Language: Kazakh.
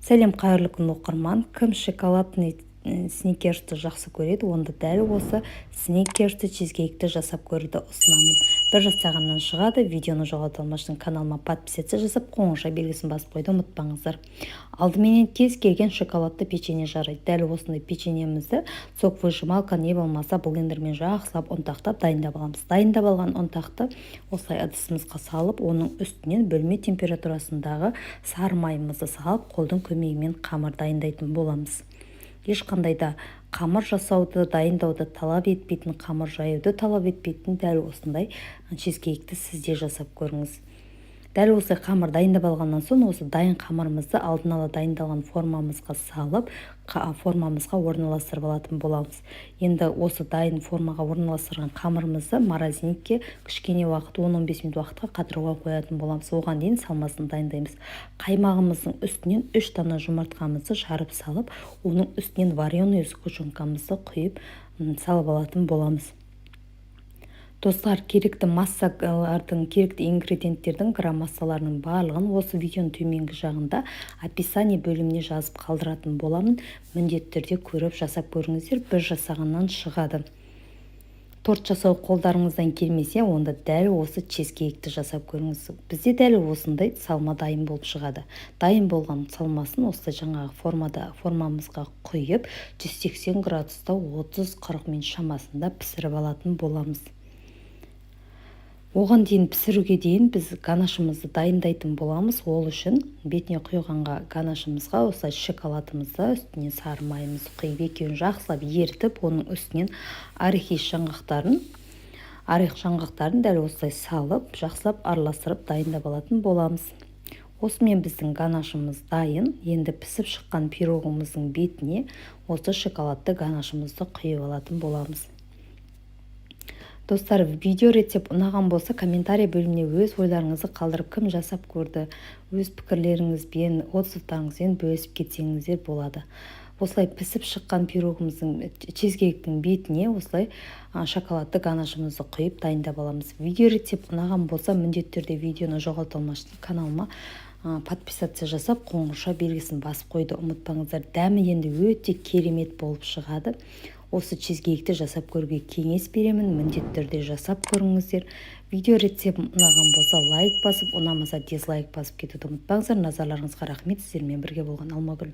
Сәлем қайырлы күн оқырман. Кім шоколадный сникерсті жақсы көреді, онда дәл осы сникерсті чизкейкті жасап көруді ұсынамын. Бір жасағаннан шығады. Видеоны жоғалта алмашын каналыма подписаться жасап, қоңырша белгісін басып қойды ұмытпаңыздар. Алдыменен кез келген шоколадты печенье жарайды. Дәл осындай печеньемізді сок-выжималка не болмаса блендермен жақсылап ұнтақтап дайындап аламыз. Дайындап алған ұнтақты осылай ыдысымызға салып, оның үстінен бөлме температурасындағы сары майымызды салып, қолдың көмегімен қамыр дайындайтын боламыз. Ешқандай да қамыр жасауды, дайындауды талап етпейтін, қамыр жаюды талап етпейтін дәл осындай чизкейкті сізде жасап көріңіз. Дәл осы қамыр дайындап алғаннан соң, осы дайын қамырымызды алдын ала дайындалған формамызға салып, формамызға орналастырып алатын боламыз. Енді осы дайын формаға орналастырған қамырымызды морозилькке кішкене уақыт, 10-15 минут уақытқа қатыруға қоятын боламыз. Оған дейін салмасын дайындаймыз. Қаймағымыздың үстінен 3 дана жұмыртқамызды жарып салып, оның үстінен вареный сгущенкамызды құйып салып алатын боламыз. Достар, керекті массалардың, керекті ингредиенттердің грамм массаларының барлығын осы видеоның төменгі жағында описание бөліміне жазып қалдыратын боламын. Міндетті түрде көріп жасап көріңіздер, бір жасағаннан шығады. Торт жасау қолдарыңыздан келмесе, онда дәл осы чизкейкті жасап көріңіз. Бізде дәл осындай салма дайын болып шығады. Дайын болған салмасын осы жаңағы формамызға құйып, 180 градуста 30-40 минут шамасында пісіріп алатын боламыз. Оған дейін пісіруге дейін біз ганашымызды дайындайтын боламыз. Ол үшін бетіне құйғанға ганашымызға осылай шоколадымызды үстіне сары майымызды құйып, екеуін жақсылап ерітіп, оның үстінен орех жаңғақтарын дәл осылай салып, жақсылап араластырып дайындап алатын боламыз. Осымен біздің ганашымыз дайын. Енді пісіп шыққан пирогымыздың бетіне осы шоколадты ганашымызды құйып алатын боламыз. Достар, видео рецепт ұнаған болса, комментарий бөліміне өз ойларыңызды қалдырып, кім жасап көрді, өз пікірлеріңізбен, отзывтарыңызбен бөлісіп кетсеңіздер болады. Осылай пісіп шыққан пирогымыздың, чизкейктің бетіне осылай шоколадты ганашымызды құйып дайындап аламыз. Видео рецепт ұнаған болса, міндетті түрде видеоны жоғалта алмашын каналыма подписаться жасап, қоңырша белгісін басып қойды ұмытпаңыздар. Дәмі енді өте керемет болып шығады. Осы чизкейкті жасап көруге кеңес беремін. Міндетті түрде жасап көріңіздер. Видео рецепт ұнаған болса, лайк басып, ұнамаса дизлайк басып кетуді ұмытпаңыздар. Назарларыңызға рахмет. Сіздермен бірге болған Алмагүл.